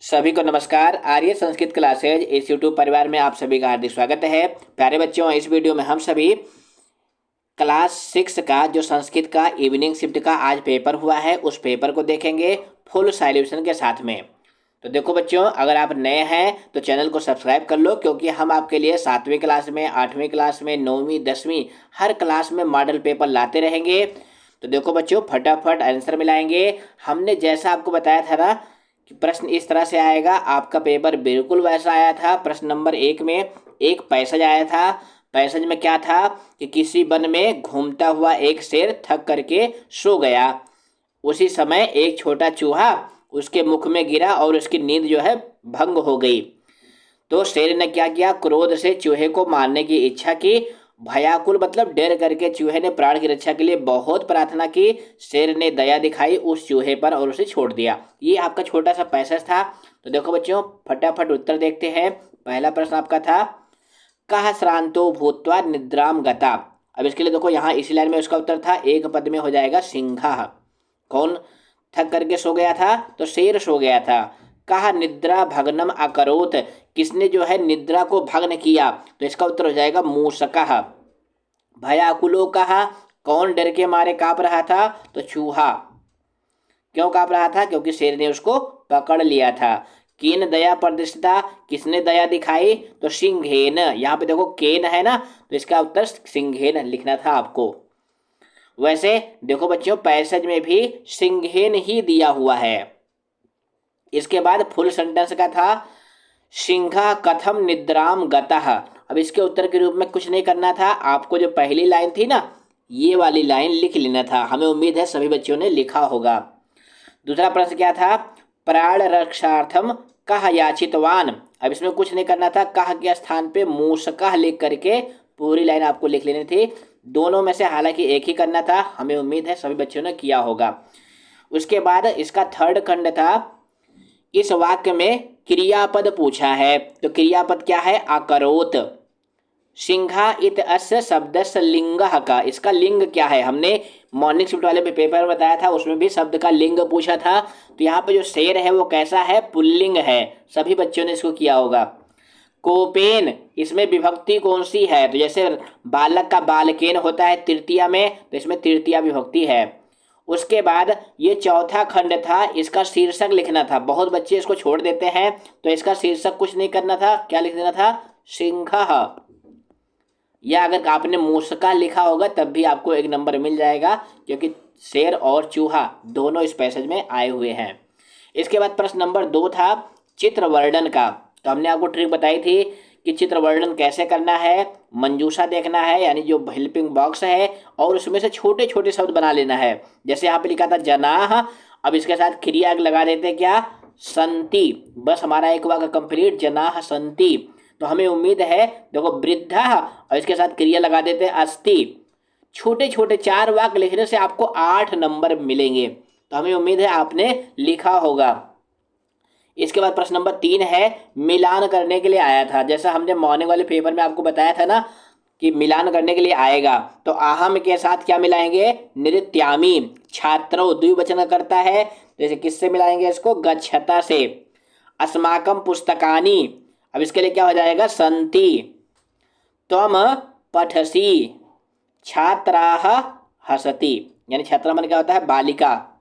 सभी को नमस्कार। आर्य संस्कृत क्लासेज इस यूट्यूब परिवार में आप सभी का हार्दिक स्वागत है। प्यारे बच्चों, इस वीडियो में हम सभी क्लास 6 का जो संस्कृत का इवनिंग शिफ्ट का आज पेपर हुआ है उस पेपर को देखेंगे फुल सॉल्यूशन के साथ में। तो देखो बच्चों, अगर आप नए हैं तो चैनल को सब्सक्राइब कर लो, क्योंकि हम आपके लिए 7वीं क्लास में, 8वीं क्लास में, 9वीं, 10वीं हर क्लास में मॉडल पेपर लाते रहेंगे। तो देखो बच्चों, फटाफट आंसर मिलाएंगे। हमने जैसा आपको बताया था ना कि प्रश्न इस तरह से आएगा, आपका पेपर बिल्कुल वैसा आया था। प्रश्न नंबर 1 में एक पैसेज आया था। पैसेज में क्या था कि किसी वन में घूमता हुआ एक शेर थक करके सो गया। उसी समय एक छोटा चूहा उसके मुख में गिरा और उसकी नींद जो है भंग हो गई। तो शेर ने क्या किया, क्रोध से चूहे को मारने की इच्छा की। भयाकुल मतलब डर करके चूहे ने प्राण की रक्षा के लिए बहुत प्रार्थना की। शेर ने दया दिखाई उस चूहे पर और उसे छोड़ दिया। ये आपका छोटा सा पैसेज था। तो देखो बच्चों, फटाफट उत्तर देखते हैं। पहला प्रश्न आपका था कह श्रांतो भूत्वा निद्राम गता। अब इसके लिए देखो, यहाँ इसी लाइन में उसका उत्तर था, एक पद में हो जाएगा सिंहा। कौन थक करके सो गया था? तो शेर सो गया था। कहा निद्रा भग्नम अकरोत, किसने जो है निद्रा को भग्न किया? तो इसका उत्तर हो जाएगा मूषकः। भयाकुलो कहा, कौन डर के मारे कांप रहा था? तो चूहा। क्यों कांप रहा था? क्योंकि शेर ने उसको पकड़ लिया था। केन दया प्रदर्शिता, किसने दया दिखाई? तो सिंहेन। यहाँ पे देखो केन है ना, तो इसका उत्तर सिंहेन लिखना था आपको। वैसे देखो बच्चों, पैसेज में भी सिंहेन ही दिया हुआ है। इसके बाद फुल सेंटेंस का था सिंहा कथम निद्राम गतः। अब इसके उत्तर के रूप में कुछ नहीं करना था, आपको जो पहली लाइन थी ना, ये वाली लाइन लिख लेना था। हमें उम्मीद है सभी बच्चों ने लिखा होगा। दूसरा प्रश्न क्या था, प्राण रक्षार्थम कह याचितवान। अब इसमें कुछ नहीं करना था, कह के स्थान पे मूषकः लिख करके पूरी लाइन आपको लिख लेनी थी। दोनों में से हालांकि एक ही करना था, हमें उम्मीद है सभी बच्चों ने किया होगा। उसके बाद इसका थर्ड खंड था, इस वाक्य में क्रियापद पूछा है। तो क्रियापद क्या है? अकरोत। सिंहा इत अस्य शब्दस्य लिंगः का, इसका लिंग क्या है? हमने मॉर्निंग शिफ्ट वाले पेपर में बताया था, उसमें भी शब्द का लिंग पूछा था। तो यहाँ पे जो शेर है वो कैसा है? पुल्लिंग है। सभी बच्चों ने इसको किया होगा। कोपेन, इसमें विभक्ति कौन सी है? तो जैसे बालक का बालकेन होता है तृतीया में, तो इसमें तृतीया विभक्ति है। उसके बाद ये चौथा खंड था, इसका शीर्षक लिखना था। बहुत बच्चे इसको छोड़ देते हैं, तो इसका शीर्षक कुछ नहीं करना था, क्या लिख देना था? सिंहः। या अगर आपने मूषका लिखा होगा तब भी आपको एक नंबर मिल जाएगा, क्योंकि शेर और चूहा दोनों इस पैसेज में आए हुए हैं। इसके बाद प्रश्न नंबर 2 था चित्र वर्णन का। तो हमने आपको ट्रिक बताई थी कि चित्र वर्णन कैसे करना है। मंजूषा देखना है, यानी जो हेल्पिंग बॉक्स है, और उसमें से छोटे छोटे शब्द बना लेना है। जैसे यहाँ पे लिखा था जनाह, अब इसके साथ क्रिया लगा देते क्या? संति। बस हमारा एक वाक्य कंप्लीट, जनाह संति। तो हमें उम्मीद है, देखो वृद्धा, और इसके साथ क्रिया लगा देते हैं अस्ति। छोटे छोटे 4 वाक्य लिखने से आपको 8 नंबर मिलेंगे। तो हमें उम्मीद है आपने लिखा होगा। इसके बाद प्रश्न नंबर 3 है मिलान करने के लिए आया था। जैसा हमने मॉर्निंग वाले पेपर में आपको बताया था ना कि मिलान करने के लिए आएगा, तो आहम के साथ क्या मिलाएंगे? नृत्यामी। छात्रों द्विवचन करता है, जैसे किससे मिलाएंगे इसको? गच्छता से। अस्माकम पुस्तकानी, अब इसके लिए क्या हो जाएगा? संति। त्वम पठसी। छात्राः हसति, यानी छात्रा माने क्या होता है? बालिका।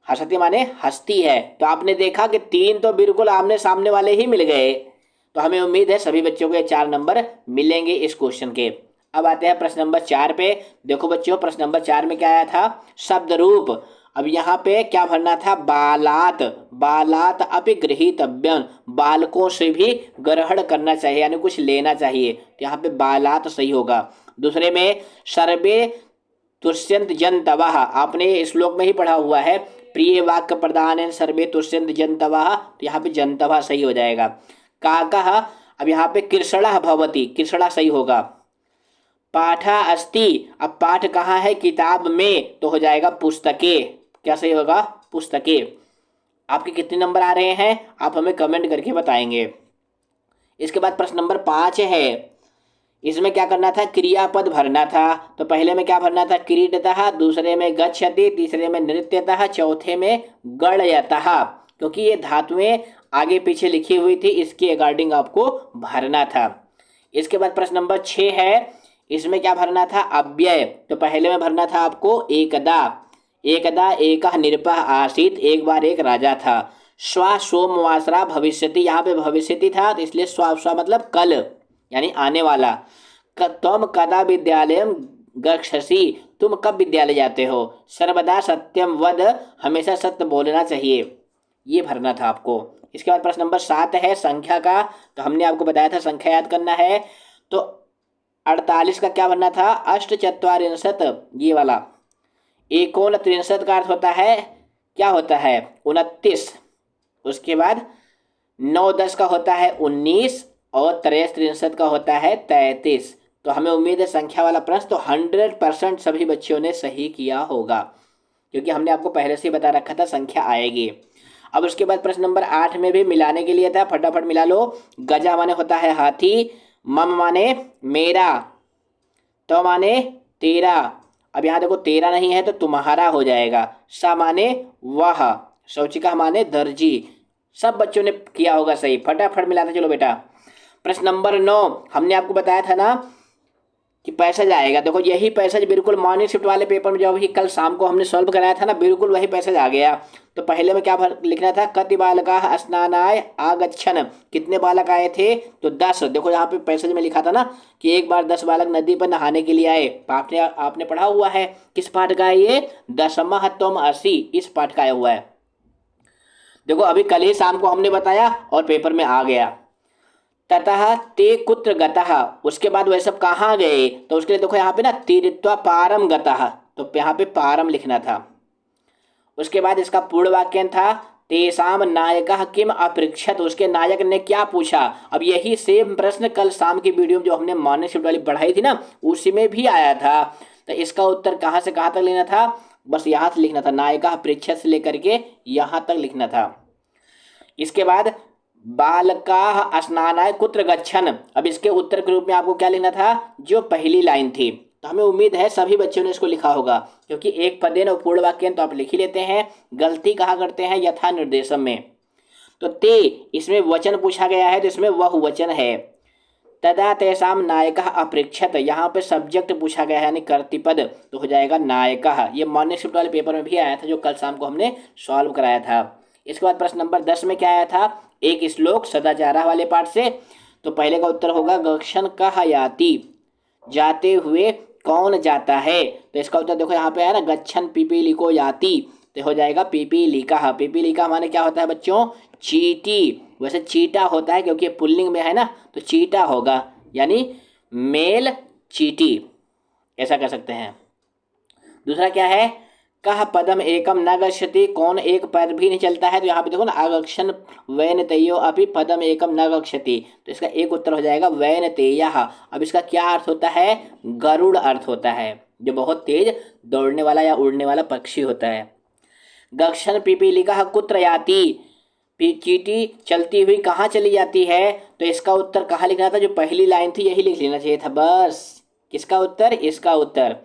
हसती माने हंसती है। तो आपने देखा कि 3 तो बिल्कुल आमने सामने वाले ही मिल गए। तो हमें उम्मीद है सभी बच्चों को ये 4 नंबर मिलेंगे इस क्वेश्चन के। अब आते हैं प्रश्न नंबर 4 पे। देखो बच्चों, प्रश्न नंबर 4 में क्या आया था? शब्द रूप। अब यहाँ पे क्या भरना था? बालात। बालात अपि गृहीतव्यम, बालकों से भी ग्रहण करना चाहिए, यानी कुछ लेना चाहिए। तो यहाँ पे बालात सही होगा। दूसरे में सर्वे तुष्यंत जंतवः, आपने ये श्लोक में ही पढ़ा हुआ है, प्रिय वाक्य प्रदान सर्वे तुष्यंत जंतवः, तो यहाँ पे जंतवः सही हो जाएगा। काकः, अब यहाँ पे कृष्णः भवति, कृष्णा सही होगा। पाठा अस्ति, अब पाठ कहाँ है? किताब में, तो हो जाएगा पुस्तके। क्या सही होगा? पुस्तके। आपके कितने नंबर आ रहे हैं आप हमें कमेंट करके बताएंगे। इसके बाद प्रश्न नंबर 5 है। इसमें क्या करना था? क्रियापद भरना था। तो पहले में क्या भरना था? क्रीडतः, दूसरे में गच्छति, तीसरे में नृत्यतः, चौथे में गणयतः। क्योंकि ये धातुएं आगे पीछे लिखी हुई थी, इसके अकॉर्डिंग आपको भरना था। इसके बाद प्रश्न नंबर 6 है, इसमें क्या भरना था? अव्यय। तो पहले में भरना था आपको एकदा। एकदा एकः नृपः आसीत, एक बार एक राजा था। श्वा सोमवासरा भविष्यति, यहाँ पे भविष्यति था तो इसलिए स्वा स्वा मतलब कल यानी आने वाला। त्वम कदा विद्यालयम गच्छसि, तुम कब विद्यालय जाते हो। सर्वदा सत्यम वद, हमेशा सत्य बोलना चाहिए। ये भरना था आपको। इसके बाद प्रश्न नंबर 7 है संख्या का। तो हमने आपको बताया था संख्या याद करना है। तो 48 का क्या भरना था? अष्टचत्वारिंशत्, ये वाला। एकोनत्रिंशत् का अर्थ होता है, क्या होता है? 29। उसके बाद 9-10 का होता है 19 और 33 का होता है 33। तो हमें उम्मीद है संख्या वाला प्रश्न तो 100% सभी बच्चों ने सही किया होगा, क्योंकि हमने आपको पहले से ही बता रखा था संख्या आएगी। अब उसके बाद प्रश्न नंबर 8 में भी मिलाने के लिए था, फटाफट मिला लो। गजा माने होता है हाथी, मम माने मेरा, तो माने तेरा। अब यहाँ देखो तेरा नहीं है तो तुम्हारा हो जाएगा। सा माने वह, शौचिका माने दर्जी। सब बच्चों ने किया होगा सही, फटाफट मिलाते चलो बेटा। प्रश्न नंबर 9 हमने आपको बताया था ना कि पैसेज आएगा। देखो यही पैसेज बिल्कुल मॉर्निंग शिफ्ट वाले पेपर में जो अभी कल शाम को हमने सॉल्व कराया था ना, बिल्कुल वही पैसेज आ गया। तो पहले में क्या लिखना था? कति बालकाः स्नानाय आगच्छन्, कितने बालक आए थे? तो 10। देखो यहाँ पे पैसेज में लिखा था ना कि एक बार 10 बालक नदी पर नहाने के लिए आए। आपने पढ़ा हुआ है। किस पाठ का है ये? दशमः त्वम असि, इस पाठ का आया हुआ है। देखो अभी कल ही शाम को हमने बताया और पेपर में आ गया। ततः ते कुत्र गतः, उसके बाद वह सब कहाँ गए? तो उसके लिए देखो यहाँ पे ना तीर्थ्वा पारम गतः, तो यहाँ पे पारम लिखना था। उसके बाद इसका पूर्ण वाक्य था तेसाम नायकः किम अपृच्छत, उसके नायक ने क्या पूछा। अब यही सेम प्रश्न कल शाम की वीडियो में जो हमने मॉर्निंग शिफ्ट वाली पढ़ाई थी ना, उसी में भी आया था। तो इसका उत्तर कहाँ से कहाँ तक लेना था? बस यहाँ से लिखना था, नायकः अपृच्छत से लेकर के यहाँ तक लिखना था। इसके बाद बालकाः स्नानाय कुत्र गच्छन्, अब इसके उत्तर के रूप में आपको क्या लिखना था? जो पहली लाइन थी। तो हमें उम्मीद है सभी बच्चों ने इसको लिखा होगा, क्योंकि एक पदेन और पूर्ण वाक्य तो आप लिख ही लेते हैं। गलती कहाँ करते हैं? यथा निर्देशम में। तो ते, इसमें वचन पूछा गया है तो इसमें वह वचन है। तदा तेषाम नायकः अपृच्छत, यहाँ पे सब्जेक्ट पूछा गया है यानी कर्तृपद, तो हो जाएगा नायकः। ये मॉर्निंग शिफ्ट वाले पेपर में भी आया था जो कल शाम को हमने सॉल्व कराया था। इसके बाद प्रश्न नंबर 10 में क्या आया था? एक श्लोक सदाचारा वाले पाठ से। तो पहले का उत्तर होगा गच्छन् कः याति, जाते हुए कौन जाता है। तो इसका उत्तर देखो यहाँ पे है ना, गच्छन् पिपीलिको याति, तो हो जाएगा पिपीलिका। पिपीलिका माने क्या होता है बच्चों? चींटी। वैसे चीटा होता है क्योंकि पुल्लिंग में है ना, तो चीटा होगा यानी मेल चीटी, ऐसा कर सकते हैं। दूसरा क्या है? कह पदम एकम न गच्छति, कौन एक पैर भी नहीं चलता है। तो यहाँ पे देखो ना, आगक्षण वैनतेयो अपि पदम एकम न गच्छति, तो इसका एक उत्तर हो जाएगा वैनतेयः। अब इसका क्या अर्थ होता है? गरुड़ अर्थ होता है, जो बहुत तेज दौड़ने वाला या उड़ने वाला पक्षी होता है। गक्षण पिपीलिका कुत्र याति, चींटी चलती हुई कहाँ चली जाती है। तो इसका उत्तर कहाँ लिखना था? जो पहली लाइन थी यही लिख लेना चाहिए था बस। किसका उत्तर? इसका उत्तर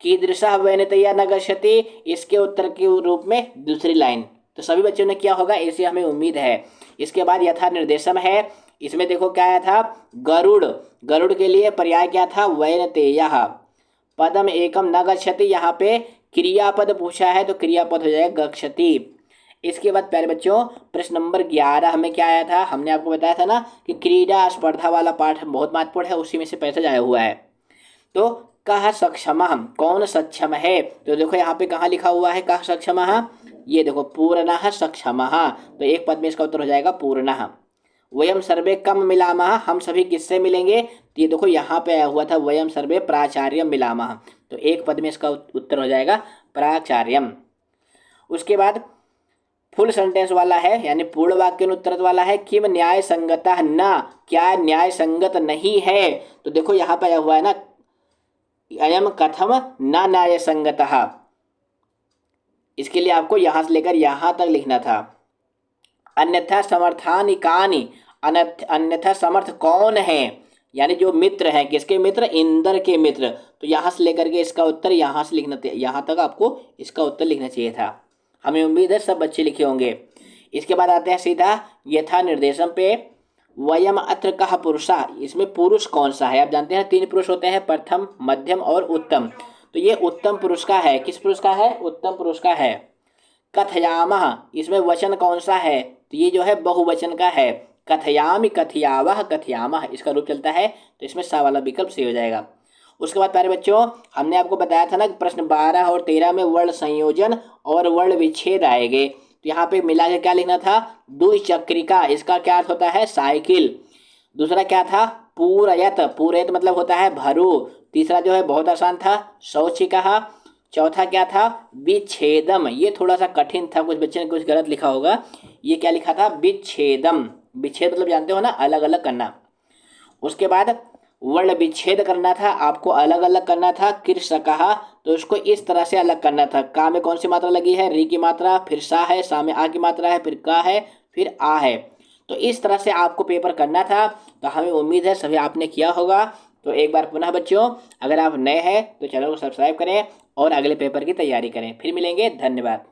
कीदृशः वैनतेया न गच्छति, इसके उत्तर के रूप में दूसरी लाइन। तो सभी बच्चों ने किया होगा, ऐसी हमें उम्मीद है। इसके बाद यथा निर्देशम है, इसमें देखो क्या आया था? गरुड़। गरुड़ के लिए पर्याय क्या था? वैनतेयः। पदम एकम न गच्छति, यहाँ पे क्रियापद पूछा है तो क्रियापद हो जाएगा गच्छति। इसके बाद प्यारे बच्चों प्रश्न नंबर 11 हमें क्या आया था? हमने आपको बताया था ना कि क्रीड़ा स्पर्धा वाला पाठ बहुत महत्वपूर्ण है, उसी में से पैसेज आया हुआ है। तो कह सक्षम, कौन सक्षम है? तो देखो यहाँ पे कहाँ लिखा हुआ है कह सक्षम? ये देखो पूर्णः सक्षमः, तो एक पद में इसका उत्तर हो जाएगा पूर्णः। वयम सर्वे कम मिलामः, हम सभी किससे मिलेंगे? तो ये देखो यहाँ पे आया हुआ था वयम सर्वे प्राचार्यम मिलामः, तो एक पद में इसका उत्तर हो जाएगा प्राचार्यम। उसके बाद फुल सेंटेंस वाला है यानी पूर्ण वाक्य उत्तर वाला है। किम न्याय संगतः न, क्या न्याय संगत नहीं है। तो देखो यहाँ पे आया हुआ है ना, अयम कथम न न्याय संगतः, इसके लिए आपको यहाँ से लेकर यहाँ तक लिखना था। अन्यथा समर्थानि कानि, अन्यथा समर्थ कौन है, यानी जो मित्र हैं। किसके मित्र? इंद्र के मित्र। तो यहाँ से लेकर के इसका उत्तर यहाँ से लिखना, यहाँ तक आपको इसका उत्तर लिखना चाहिए था। हमें उम्मीद है सब बच्चे लिखे होंगे। इसके बाद आते हैं सीधा यथा निर्देशम पे। वयम अत्र कह पुरुषा, इसमें पुरुष कौन सा है? आप जानते हैं 3 पुरुष होते हैं, प्रथम, मध्यम और उत्तम। तो ये उत्तम पुरुष का है। किस पुरुष का है? उत्तम पुरुष का है। कथयामः, इसमें वचन कौन सा है? तो ये जो है बहुवचन का है। कथयामि, कथयावह, कथयामः, इसका रूप चलता है, तो इसमें सा वाला विकल्प सही हो जाएगा। उसके बाद प्यारे बच्चों, हमने आपको बताया था ना कि प्रश्न 12 और 13 में वर्ण संयोजन और वर्ण विच्छेद आएंगे। तो यहाँ पे मिला के क्या लिखना था? द्विचक्रिका, इसका क्या अर्थ होता है? साइकिल। दूसरा क्या था? पूरयत, पूरयत मतलब होता है भरू। तीसरा जो है बहुत आसान था, शौचिकः। चौथा क्या था? विच्छेदम, ये थोड़ा सा कठिन था, कुछ बच्चे ने कुछ गलत लिखा होगा। ये क्या लिखा था? विच्छेदम। विच्छेद मतलब जानते हो ना, अलग अलग करना। उसके बाद वर्ण विच्छेद करना था, आपको अलग अलग करना था। कृषकः, तो इसको इस तरह से अलग करना था। का में कौन सी मात्रा लगी है? री की मात्रा, फिर सा है, सा में आ की मात्रा है, फिर का है, फिर आ है। तो इस तरह से आपको पेपर करना था। तो हमें उम्मीद है सभी आपने किया होगा। तो एक बार पुनः बच्चों, अगर आप नए हैं तो चैनल को सब्सक्राइब करें और अगले पेपर की तैयारी करें। फिर मिलेंगे, धन्यवाद।